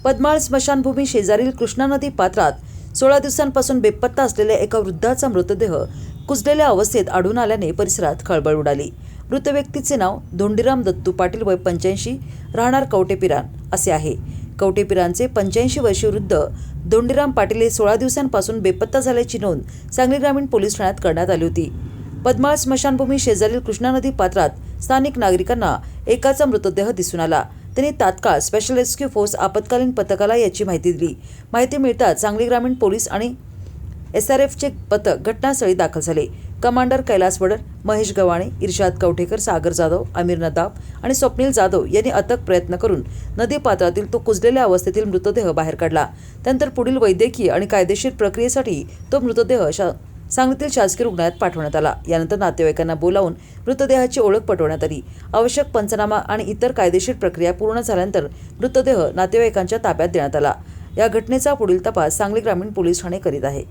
पद्माळ स्मशानभूमी शेजारील कृष्णा नदी पात्रात 16 दिवसांपासून बेपत्ता असलेल्या एका वृद्धाचा मृतदेह कुजलेल्या अवस्थेत आढळून आल्याने परिसरात खळबळ उडाली। मृत व्यक्तीचे नाव धोंडीराम दत्तू पाटील, वय 85, राहणार कवटेपिरान असे आहे। कवटेपिरानचे 85 वर्षीय वृद्ध धोंडीराम पाटील हे 16 दिवसांपासून बेपत्ता झाल्याची नोंद सांगली ग्रामीण पोलीस ठाण्यात करण्यात आली होती। पद्माळ स्मशानभूमी शेजारील कृष्णा नदी पात्रात स्थानिक नागरिकांना एकाचा मृतदेह दिसून आला। त्यांनी तात्काळ स्पेशल रेस्क्यू फोर्स आपत्कालीन पथकाला याची माहिती दिली। माहिती मिळताच सांगली ग्रामीण पोलीस आणि SRFचे पथक घटनास्थळी दाखल झाले। कमांडर कैलास वडर, महेश गव्हाणे, इर्शाद कवठेकर, सागर जाधव, आमिर नदाब आणि स्वप्नील जाधव यांनी अथक प्रयत्न करून नदी पात्रातील तो कुजलेल्या अवस्थेतील मृतदेह बाहेर काढला। त्यानंतर पुढील वैद्यकीय आणि कायदेशीर प्रक्रियेसाठी तो मृतदेह सांगलीतील शासकीय रुग्णालयात पाठवण्यात आला। यानंतर नातेवाईकांना बोलावून मृतदेहाची ओळख पटवण्यात आली। आवश्यक पंचनामा आणि इतर कायदेशीर प्रक्रिया पूर्ण झाल्यानंतर मृतदेह नातेवाईकांच्या ताब्यात देण्यात आला। या घटनेचा पुढील तपास सांगली ग्रामीण पोलीस ठाणे करीत आहे।